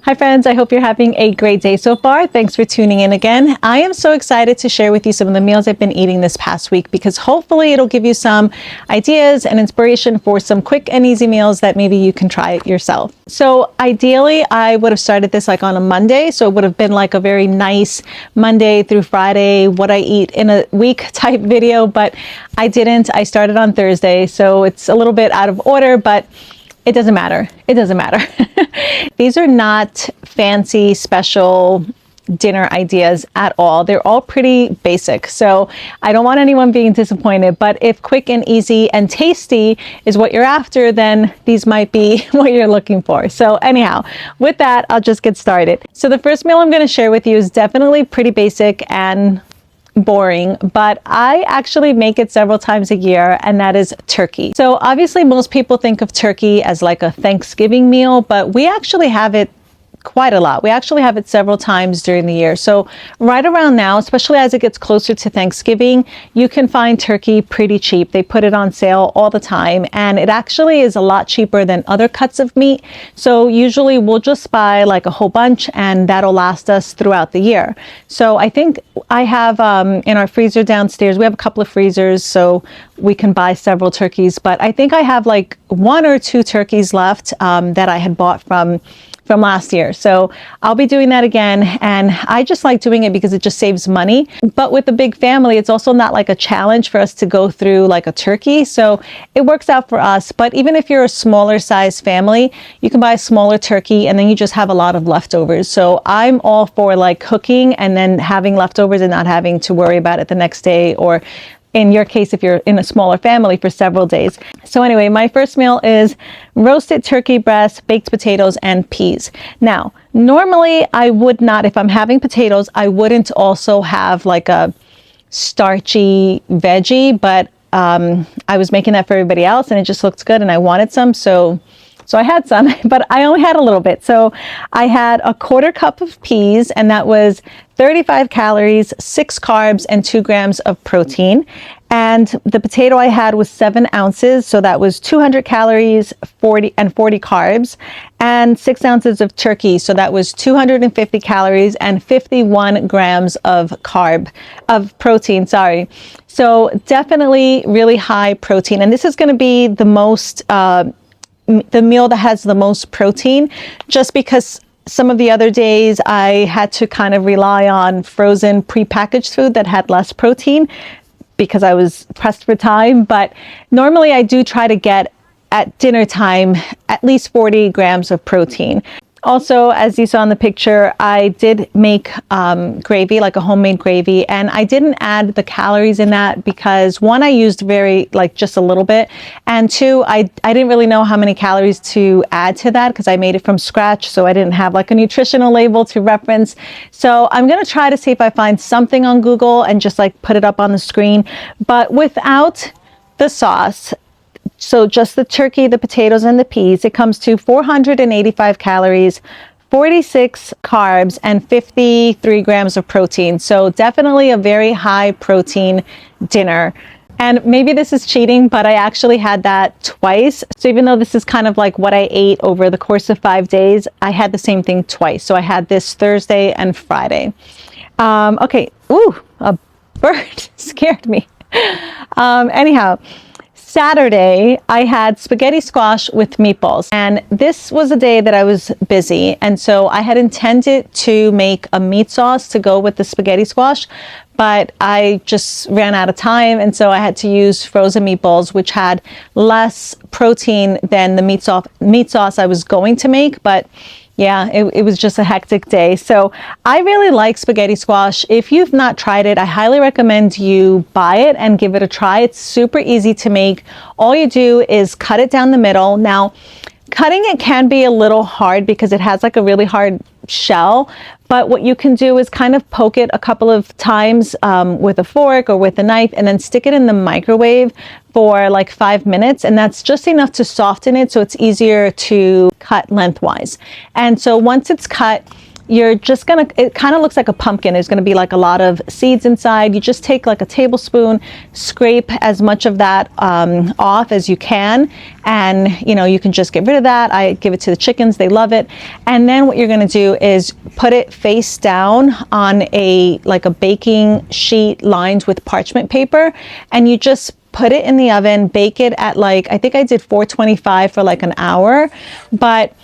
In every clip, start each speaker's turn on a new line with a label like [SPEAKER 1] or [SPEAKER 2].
[SPEAKER 1] Hi friends, I hope you're having a great day so far. Thanks for tuning in again. I am so excited to share with you some of the meals I've been eating this past week because hopefully it'll give you some ideas and inspiration for some quick and easy meals that maybe you can try yourself. So ideally, I would have started this like on a Monday. So it would have been like a very nice Monday through Friday, what I eat in a week type video, but I didn't. I started on Thursday, so it's a little bit out of order, but it doesn't matter. It doesn't matter. These are not fancy, special dinner ideas at all. They're all pretty basic. So I don't want anyone being disappointed, but if quick and easy and tasty is what you're after, then these might be what you're looking for. So anyhow, with that, I'll just get started. So the first meal I'm going to share with you is definitely pretty basic and boring, but I actually make it several times a year, and that is turkey. So obviously most people think of turkey as like a Thanksgiving meal, but we actually have it quite a lot. We actually have it several times during the year. So right around now, especially as it gets closer to Thanksgiving, you can find turkey pretty cheap. They put it on sale all the time, and it actually is a lot cheaper than other cuts of meat. So usually we'll just buy like a whole bunch, and that'll last us throughout the year. So I think I have in our freezer downstairs, we have a couple of freezers so we can buy several turkeys, but I think I have like 1 or 2 turkeys left that I had bought from last year. So I'll be doing that again. And I just like doing it because it just saves money. But with a big family, it's also not like a challenge for us to go through like a turkey. So it works out for us. But even if you're a smaller size family, you can buy a smaller turkey and then you just have a lot of leftovers. So I'm all for like cooking and then having leftovers and not having to worry about it the next day, or in your case, if you're in a smaller family, for several days. So anyway, my first meal is roasted turkey breast, baked potatoes, and peas. Now, normally I would not, if I'm having potatoes, I wouldn't also have like a starchy veggie, but I was making that for everybody else and it just looked good and I wanted some. So I had some, but I only had a little bit. So I had a 1/4 cup of peas, and that was 35 calories, 6 carbs, and 2 grams of protein. And the potato I had was 7 ounces. So that was 200 calories, 40 carbs, and 6 ounces of turkey. So that was 250 calories and 51 grams of protein, sorry. So definitely really high protein. And this is going to be the meal that has the most protein, just because some of the other days I had to kind of rely on frozen prepackaged food that had less protein because I was pressed for time. But normally I do try to get at dinner time at least 40 grams of protein. Also, as you saw in the picture, I did make gravy, like a homemade gravy, and I didn't add the calories in that because 1, I used just a little bit, and 2, I didn't really know how many calories to add to that because I made it from scratch, so I didn't have like a nutritional label to reference. So I'm going to try to see if I find something on Google and just like put it up on the screen, but without the sauce. So just the turkey, the potatoes, and the peas, it comes to 485 calories, 46 carbs, and 53 grams of protein. So definitely a very high protein dinner. And maybe this is cheating, but I actually had that twice. So even though this is kind of like what I ate over the course of 5 days, I had the same thing twice. So I had this Thursday and Friday. Okay. Ooh, a bird scared me. Anyhow. Saturday, I had spaghetti squash with meatballs, and this was a day that I was busy, and so I had intended to make a meat sauce to go with the spaghetti squash, but I just ran out of time, and so I had to use frozen meatballs, which had less protein than the meat sauce I was going to make, but yeah, it was just a hectic day. So I really like spaghetti squash. If you've not tried it, I highly recommend you buy it and give it a try. It's super easy to make. All you do is cut it down the middle. Now, cutting it can be a little hard because it has like a really hard shell, but what you can do is kind of poke it a couple of times with a fork or with a knife, and then stick it in the microwave for like 5 minutes, and that's just enough to soften it so it's easier to cut lengthwise. And so once it's cut, you're just gonna, it kind of looks like a pumpkin. There's gonna be like a lot of seeds inside. You just take like a tablespoon, scrape as much of that off as you can, and you know, you can just get rid of that. I give it to the chickens, they love it. And then what you're gonna do is put it face down on like a baking sheet lined with parchment paper, and you just put it in the oven, bake it at like, I think I did 425 for like an hour. But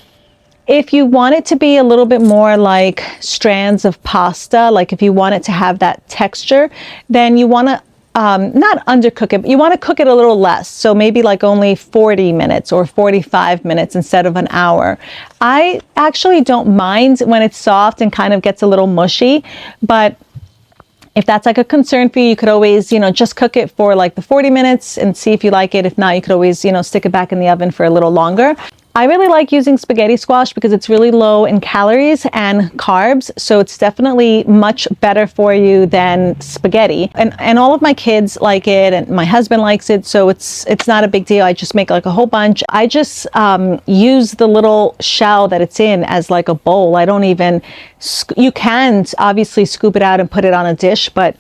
[SPEAKER 1] if you want it to be a little bit more like strands of pasta, like if you want it to have that texture, then you want to not undercook it, but you want to cook it a little less. So maybe like only 40 minutes or 45 minutes instead of an hour. I actually don't mind when it's soft and kind of gets a little mushy, but if that's like a concern for you, you could always, you know, just cook it for like the 40 minutes and see if you like it. If not, you could always, you know, stick it back in the oven for a little longer. I really like using spaghetti squash because it's really low in calories and carbs, so it's definitely much better for you than spaghetti. And all of my kids like it, and my husband likes it, so it's not a big deal. I just make like a whole bunch. I just use the little shell that it's in as like a bowl. I don't even, you can obviously scoop it out and put it on a dish, but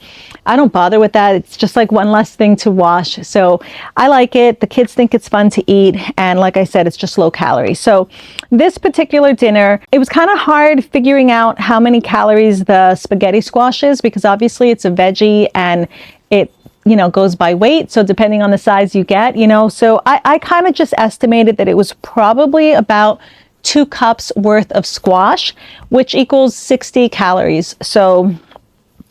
[SPEAKER 1] I don't bother with that. It's just like one less thing to wash. So I like it. The kids think it's fun to eat. And like I said, it's just low calorie. So this particular dinner, it was kind of hard figuring out how many calories the spaghetti squash is, because obviously it's a veggie and it, you know, goes by weight. So depending on the size you get, you know, so I kind of just estimated that it was probably about 2 cups worth of squash, which equals 60 calories. So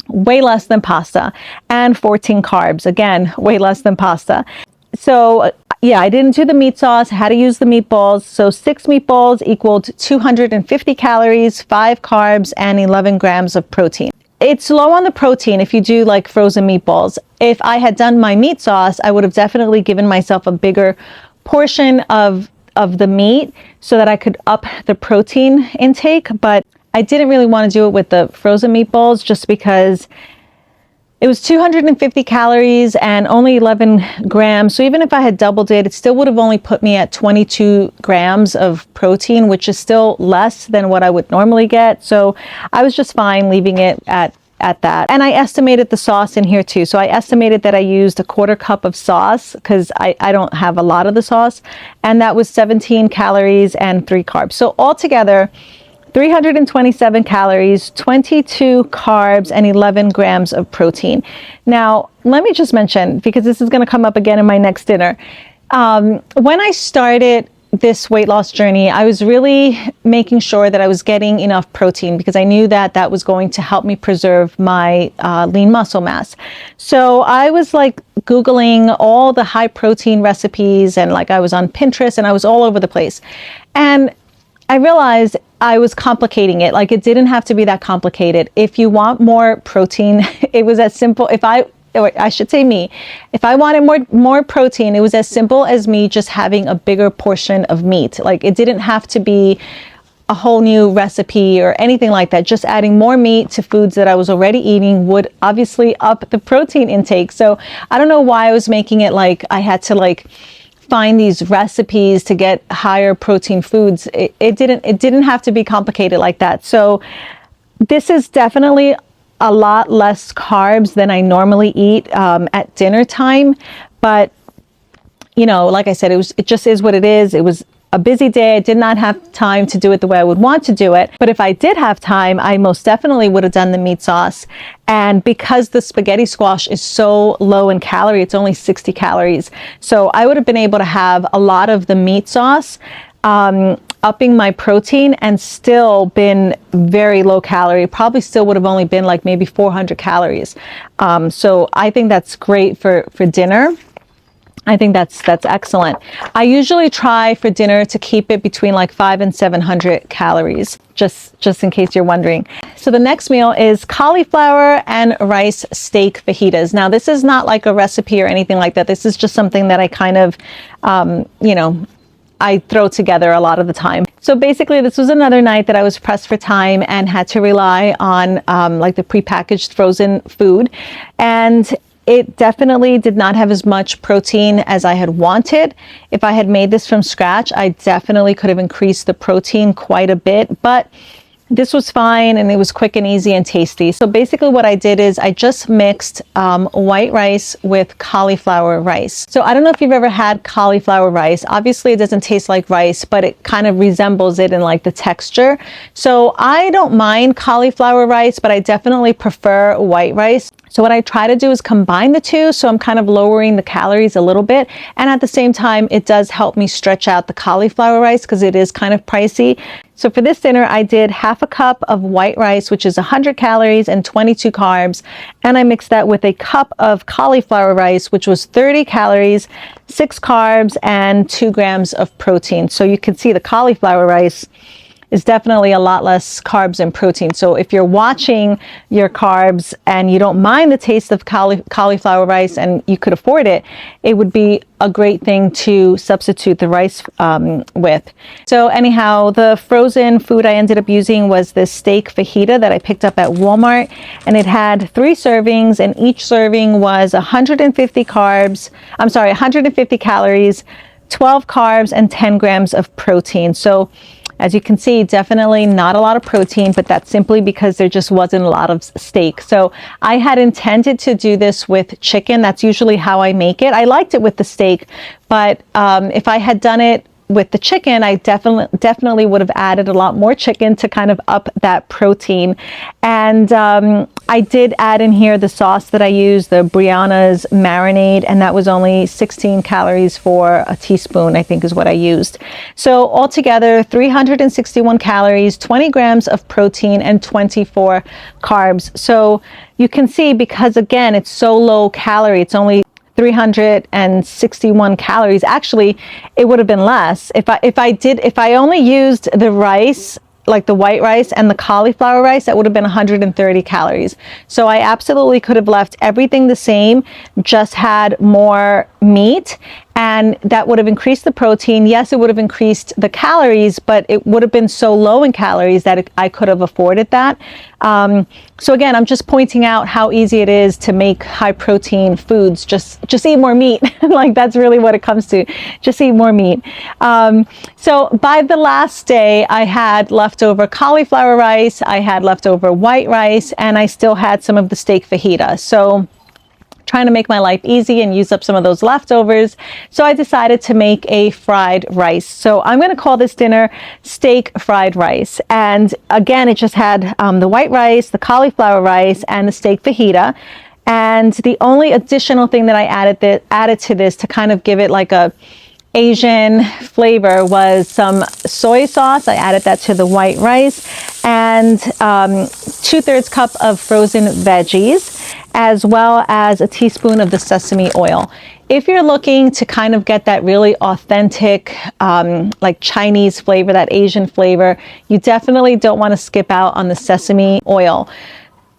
[SPEAKER 1] way less than pasta, and 14 carbs. Again, way less than pasta. So yeah, I didn't do the meat sauce. I had to use the meatballs. So 6 meatballs equaled 250 calories, 5 carbs, and 11 grams of protein. It's low on the protein if you do like frozen meatballs. If I had done my meat sauce, I would have definitely given myself a bigger portion of the meat so that I could up the protein intake, but I didn't really want to do it with the frozen meatballs just because it was 250 calories and only 11 grams. So even if I had doubled it, it still would have only put me at 22 grams of protein, which is still less than what I would normally get. So I was just fine leaving it at that. And I estimated the sauce in here too. So I estimated that I used a 1/4 cup of sauce because I don't have a lot of the sauce. And that was 17 calories and 3 carbs. So altogether, 327 calories, 22 carbs, and 11 grams of protein. Now, let me just mention, because this is going to come up again in my next dinner. When I started this weight loss journey, I was really making sure that I was getting enough protein because I knew that that was going to help me preserve my lean muscle mass. So I was like Googling all the high protein recipes, and like I was on Pinterest and I was all over the place. And I realized I was complicating it. Like, it didn't have to be that complicated. If you want more protein, it was as simple. If I wanted more protein, it was as simple as me just having a bigger portion of meat. Like, it didn't have to be a whole new recipe or anything like that. Just adding more meat to foods that I was already eating would obviously up the protein intake. So I don't know why I was making it like I had to like find these recipes to get higher protein foods. It didn't have to be complicated like that. So this is definitely a lot less carbs than I normally eat at dinner time. But you know, like I said, it just is what it is. It was a busy day. I did not have time to do it the way I would want to do it. But if I did have time, I most definitely would have done the meat sauce. And because the spaghetti squash is so low in calorie, it's only 60 calories. So I would have been able to have a lot of the meat sauce, upping my protein, and still been very low calorie. Probably still would have only been like maybe 400 calories. So I think that's great for dinner. I think that's excellent. I usually try for dinner to keep it between like 500 and 700 calories, just in case you're wondering. So the next meal is cauliflower and rice steak fajitas. Now, this is not like a recipe or anything like that. This is just something that I kind of, you know, I throw together a lot of the time. So basically, this was another night that I was pressed for time and had to rely on like the prepackaged frozen food. And it definitely did not have as much protein as I had wanted. If I had made this from scratch, I definitely could have increased the protein quite a bit. But This was fine, and it was quick and easy and tasty. So basically what I did is I just mixed white rice with cauliflower rice. So I don't know if you've ever had cauliflower rice. Obviously it doesn't taste like rice, but it kind of resembles it in like the texture. So I don't mind cauliflower rice, but I definitely prefer white rice. So what I try to do is combine the two, so I'm kind of lowering the calories a little bit, and at the same time it does help me stretch out the cauliflower rice because it is kind of pricey. So for this dinner I did half a cup of white rice, which is 100 calories and 22 carbs, and I mixed that with a cup of cauliflower rice, which was 30 calories, 6 carbs, and 2 grams of protein. So you can see the cauliflower rice is definitely a lot less carbs and protein. So if you're watching your carbs and you don't mind the taste of cauliflower rice and you could afford it, it would be a great thing to substitute the rice with. So anyhow, the frozen food I ended up using was this steak fajita that I picked up at Walmart, and it had 3 servings, and each serving was 150 calories, 12 carbs, and 10 grams of protein. So as you can see, definitely not a lot of protein, but that's simply because there just wasn't a lot of steak. So I had intended to do this with chicken. That's usually how I make it. I liked it with the steak, but if I had done it with the chicken, I definitely would have added a lot more chicken to kind of up that protein. And I did add in here the sauce that I used, the Brianna's marinade, and that was only 16 calories for a teaspoon, I think is what I used. So altogether, 361 calories, 20 grams of protein, and 24 carbs. So you can see, because again, it's so low calorie, it's only 361 calories. Actually, it would have been less if I only used the rice, like the white rice and the cauliflower rice, that would have been 130 calories. So I absolutely could have left everything the same, just had more meat, and that would have increased the protein. Yes, it would have increased the calories, but it would have been so low in calories that I could have afforded that. So again, I'm just pointing out how easy it is to make high protein foods. Just eat more meat. Like, that's really what it comes to. Just eat more meat. So by the last day, I had leftover cauliflower rice, I had leftover white rice, and I still had some of the steak fajita. So trying to make my life easy and use up some of those leftovers. So I decided to make a fried rice. So I'm going to call this dinner steak fried rice. And again, it just had the white rice, the cauliflower rice, and the steak fajita. And the only additional thing that I added to this to kind of give it like a Asian flavor was some soy sauce. I added that to the white rice, and 2/3 cup of frozen veggies, as well as a teaspoon of the sesame oil. If you're looking to kind of get that really authentic, like Chinese flavor, that Asian flavor, you definitely don't want to skip out on the sesame oil.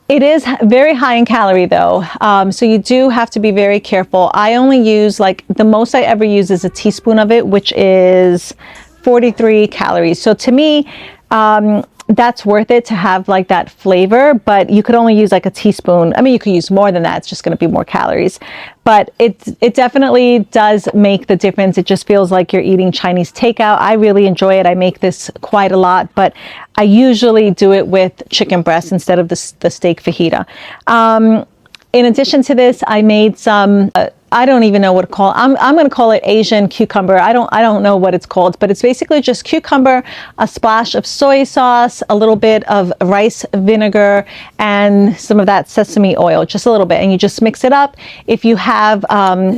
[SPEAKER 1] It is very high in calorie though, so you do have to be very careful. I only use, like, the most I ever use is a teaspoon of it, which is 43 calories. So to me, that's worth it to have like that flavor, but you could only use like a teaspoon. I mean, you could use more than that. It's just going to be more calories, but it definitely does make the difference. It just feels like you're eating Chinese takeout. I really enjoy it. I make this quite a lot, but I usually do it with chicken breast instead of the steak fajita. In addition to this, I made some, I don't even know what to call it. I'm going to call it Asian cucumber. I don't know what it's called, but it's basically just cucumber, a splash of soy sauce, a little bit of rice vinegar, and some of that sesame oil, just a little bit. And you just mix it up. If you have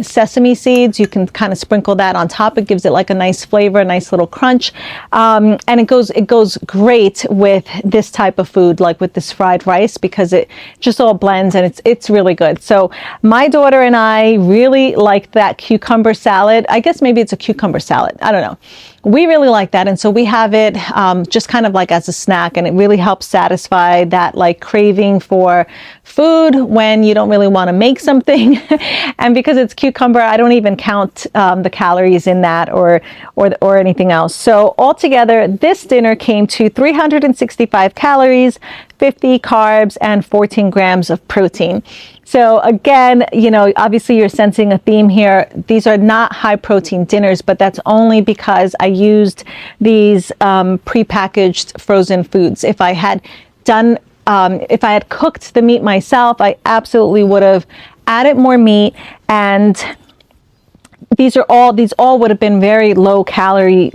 [SPEAKER 1] sesame seeds, you can kind of sprinkle that on top. It gives it like a nice flavor, a nice little crunch. And it goes great with this type of food, like with this fried rice, because it just all blends and it's really good. So my daughter and I really like that cucumber salad. I guess maybe it's a cucumber salad. I don't know. We really like that. And so we have it just kind of like as a snack, and it really helps satisfy that like craving for food when you don't really want to make something. And because it's cucumber, I don't even count the calories in that or anything else. So altogether, this dinner came to 365 calories, 50 carbs and 14 grams of protein. So again, you know, obviously you're sensing a theme here. These are not high protein dinners, but that's only because I used these prepackaged frozen foods. If I had done, if I had cooked the meat myself, I absolutely would have added more meat, and these all would have been very low calorie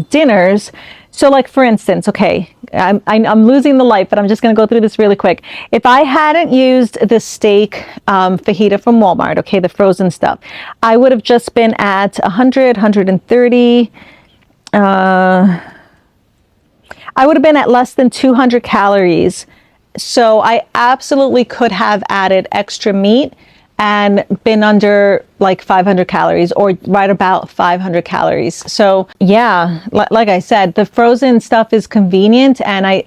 [SPEAKER 1] dinners. So like for instance, okay, I'm losing the light, but I'm just going to go through this really quick. If I hadn't used the steak fajita from Walmart, okay, the frozen stuff, I would have just been at 100, 130. I would have been at less than 200 calories. So I absolutely could have added extra meat and been under like 500 calories or right about 500 calories. So yeah, like I said, the frozen stuff is convenient, and I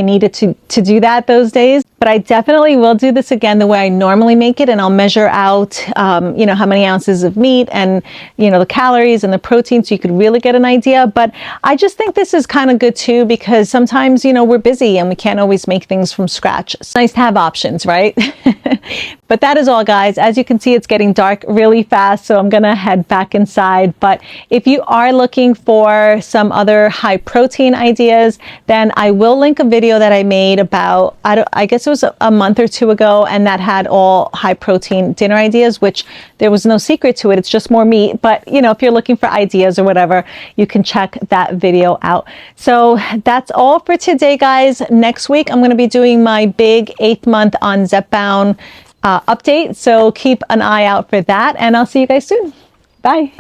[SPEAKER 1] needed to do that those days. But I definitely will do this again the way I normally make it, and I'll measure out, how many ounces of meat and, the calories and the protein, so you could really get an idea. But I just think this is kind of good too, because sometimes, we're busy and we can't always make things from scratch. It's nice to have options, right? But that is all, guys. As you can see, it's getting dark really fast, so I'm gonna head back inside. But if you are looking for some other high protein ideas, then I will link a video that I made about, I guess it was a month or two ago, and that had all high protein dinner ideas, which there was no secret to it. It's just more meat. But if you're looking for ideas or whatever, you can check that video out. So that's all for today, guys. Next week, I'm going to be doing my big 8th month on Zepbound update. So keep an eye out for that, and I'll see you guys soon. Bye.